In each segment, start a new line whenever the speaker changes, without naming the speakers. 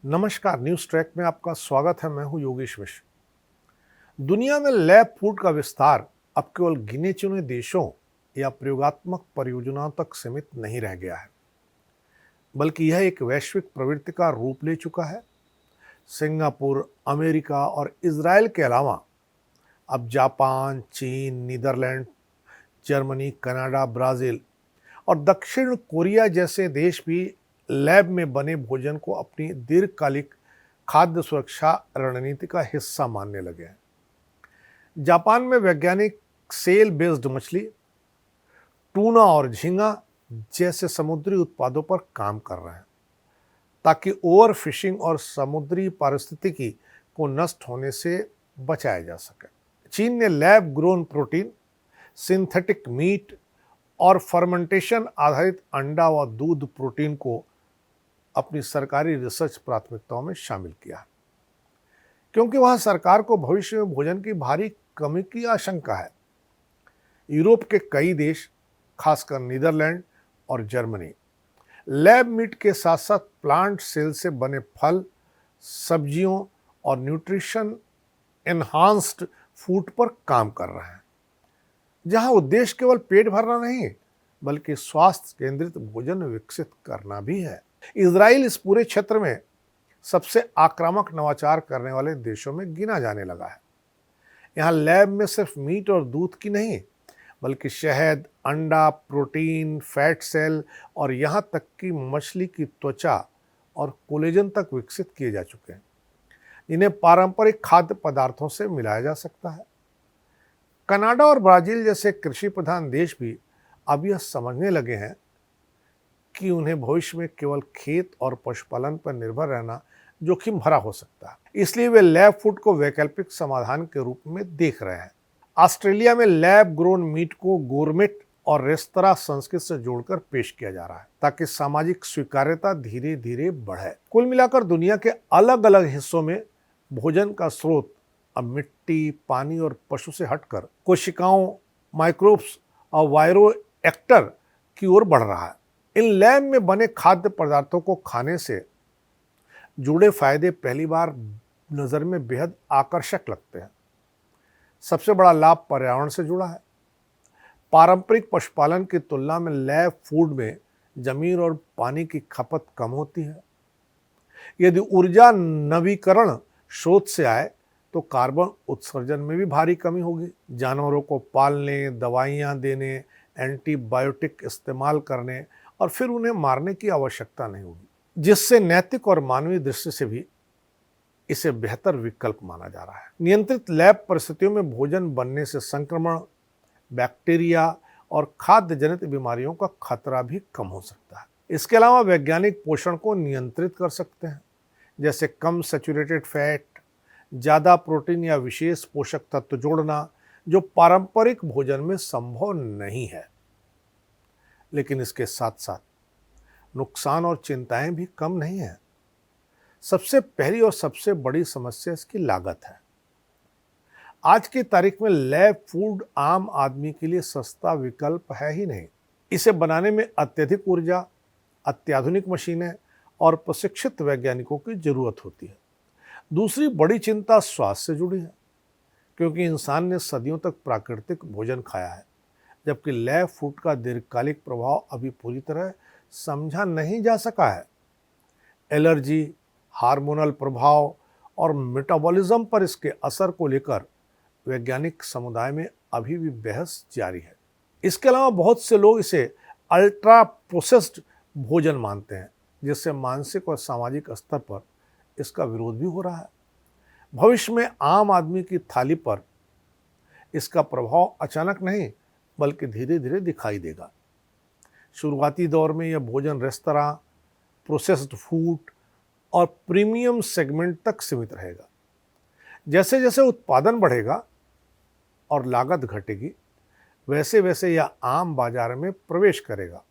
नमस्कार, news track में आपका स्वागत है। मैं हूं योगेश मिश्र। दुनिया में लैब फूड का विस्तार अब केवल गिने चुने देशों या प्रयोगात्मक परियोजनाओं तक सीमित नहीं रह गया है, बल्कि यह एक वैश्विक प्रवृत्ति का रूप ले चुका है। सिंगापुर, अमेरिका और इजराइल के अलावा अब जापान, चीन, नीदरलैंड, जर्मनी, कनाडा, ब्राजील और दक्षिण कोरिया जैसे देश भी लैब में बने भोजन को अपनी दीर्घकालिक खाद्य सुरक्षा रणनीति का हिस्सा मानने लगे हैं। जापान में वैज्ञानिक सेल बेस्ड मछली, टूना और झींगा जैसे समुद्री उत्पादों पर काम कर रहे हैं ताकि ओवर फिशिंग और समुद्री पारिस्थितिकी को नष्ट होने से बचाया जा सके। चीन ने lab grown protein, synthetic meat और फर्मेंटेशन आधारित अंडा व दूध प्रोटीन को अपनी सरकारी रिसर्च प्राथमिकताओं में शामिल किया, क्योंकि वहां सरकार को भविष्य में भोजन की भारी कमी की आशंका है। यूरोप के कई देश, खासकर नीदरलैंड और जर्मनी, लैब मीट के साथ साथ प्लांट सेल से बने फल, सब्जियों और न्यूट्रिशन एनहांस्ड फूड पर काम कर रहे हैं, जहां उद्देश्य केवल पेट भरना नहीं बल्कि स्वास्थ्य केंद्रित भोजन विकसित करना भी है। इजराइल इस पूरे क्षेत्र में सबसे आक्रामक नवाचार करने वाले देशों में गिना जाने लगा है। यहाँ लैब में सिर्फ मीट और दूध की नहीं बल्कि शहद, अंडा, प्रोटीन, फैट सेल और यहाँ तक कि मछली की त्वचा और कोलेजन तक विकसित किए जा चुके हैं, जिन्हें पारंपरिक खाद्य पदार्थों से मिलाया जा सकता है। कनाडा और ब्राजील जैसे कृषि प्रधान देश भी अब यह समझने लगे हैं कि उन्हें भविष्य में केवल खेत और पशुपालन पर निर्भर रहना जोखिम भरा हो सकता है। इसलिए वे लैब फूड को वैकल्पिक समाधान के रूप में देख रहे हैं। ऑस्ट्रेलिया में लैब ग्रोन मीट को गोरमेट और रेस्तरां संस्कृति से जोड़कर पेश किया जा रहा है ताकि सामाजिक स्वीकार्यता धीरे धीरे बढ़े। कुल मिलाकर दुनिया के अलग अलग हिस्सों में भोजन का स्रोत अब मिट्टी, पानी और पशु से हटकर कोशिकाओं, माइक्रोब्स और वायरो एक्टर की ओर बढ़ रहा है। इन लैब में बने खाद्य पदार्थों को खाने से जुड़े फायदे पहली बार नजर में बेहद आकर्षक लगते हैं। सबसे बड़ा लाभ पर्यावरण से जुड़ा है। पारंपरिक पशुपालन की तुलना में लैब फूड में जमीन और पानी की खपत कम होती है। यदि ऊर्जा नवीकरण स्रोत से आए तो कार्बन उत्सर्जन में भी भारी कमी होगी। जानवरों को पालने, दवाइयाँ देने, एंटीबायोटिक इस्तेमाल करने और फिर उन्हें मारने की आवश्यकता नहीं होगी, जिससे नैतिक और मानवीय दृष्टि से भी इसे बेहतर विकल्प माना जा रहा है। नियंत्रित लैब परिस्थितियों में भोजन बनने से संक्रमण, बैक्टीरिया और खाद्य जनित बीमारियों का खतरा भी कम हो सकता है। इसके अलावा वैज्ञानिक पोषण को नियंत्रित कर सकते हैं, जैसे कम सैचुरेटेड फैट, ज़्यादा प्रोटीन या विशेष पोषक तत्व जोड़ना, जो पारंपरिक भोजन में संभव नहीं है। लेकिन इसके साथ साथ नुकसान और चिंताएं भी कम नहीं है। सबसे पहली और सबसे बड़ी समस्या इसकी लागत है। आज की तारीख में लैब फूड आम आदमी के लिए सस्ता विकल्प है ही नहीं। इसे बनाने में अत्यधिक ऊर्जा, अत्याधुनिक मशीनें और प्रशिक्षित वैज्ञानिकों की जरूरत होती है। दूसरी बड़ी चिंता स्वास्थ्य से जुड़ी है, क्योंकि इंसान ने सदियों तक प्राकृतिक भोजन खाया है, जबकि लैब फूड का दीर्घकालिक प्रभाव अभी पूरी तरह समझा नहीं जा सका है। एलर्जी, हार्मोनल प्रभाव और मेटाबॉलिज्म पर इसके असर को लेकर वैज्ञानिक समुदाय में अभी भी बहस जारी है। इसके अलावा बहुत से लोग इसे अल्ट्रा प्रोसेस्ड भोजन मानते हैं, जिससे मानसिक और सामाजिक स्तर पर इसका विरोध भी हो रहा है। भविष्य में आम आदमी की थाली पर इसका प्रभाव अचानक नहीं बल्कि धीरे धीरे दिखाई देगा। शुरुआती दौर में यह भोजन रेस्तरां, प्रोसेस्ड फूड और प्रीमियम सेगमेंट तक सीमित रहेगा। जैसे जैसे उत्पादन बढ़ेगा और लागत घटेगी, वैसे वैसे यह आम बाजार में प्रवेश करेगा।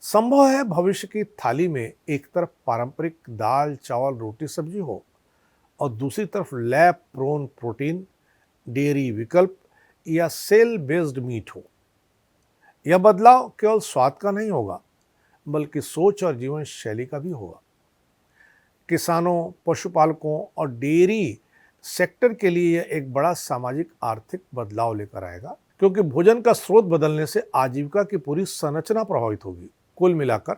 संभव है भविष्य की थाली में एक तरफ पारंपरिक दाल, चावल, रोटी, सब्जी हो और दूसरी तरफ लैब प्रोन प्रोटीन, डेयरी विकल्प या सेल बेस्ड मीट हो। यह बदलाव केवल स्वाद का नहीं होगा बल्कि सोच और जीवन शैली का भी होगा। किसानों, पशुपालकों और डेयरी सेक्टर के लिए यह एक बड़ा सामाजिक आर्थिक बदलाव लेकर आएगा, क्योंकि भोजन का स्रोत बदलने से आजीविका की पूरी संरचना प्रभावित होगी। कुल मिलाकर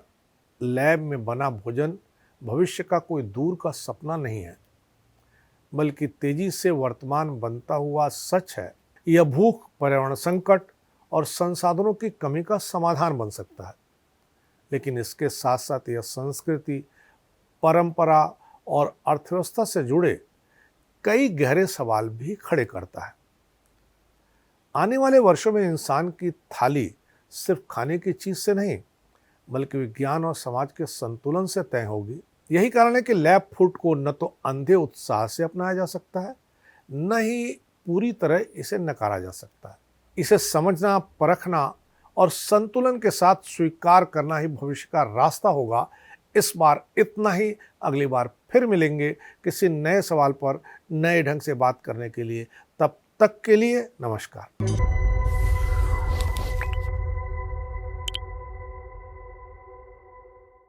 लैब में बना भोजन भविष्य का कोई दूर का सपना नहीं है, बल्कि तेजी से वर्तमान बनता हुआ सच है। यह भूख, पर्यावरण संकट और संसाधनों की कमी का समाधान बन सकता है, लेकिन इसके साथ साथ यह संस्कृति, परंपरा और अर्थव्यवस्था से जुड़े कई गहरे सवाल भी खड़े करता है। आने वाले वर्षों में इंसान की थाली सिर्फ खाने की चीज से नहीं, बल्कि विज्ञान और समाज के संतुलन से तय होगी। यही कारण है कि लैब फूड को न तो अंधे उत्साह से अपनाया जा सकता है, न ही पूरी तरह इसे नकारा जा सकता है। इसे समझना, परखना और संतुलन के साथ स्वीकार करना ही भविष्य का रास्ता होगा। इस बार इतना ही। अगली बार फिर मिलेंगे किसी नए सवाल पर नए ढंग से बात करने के लिए। तब तक के लिए नमस्कार।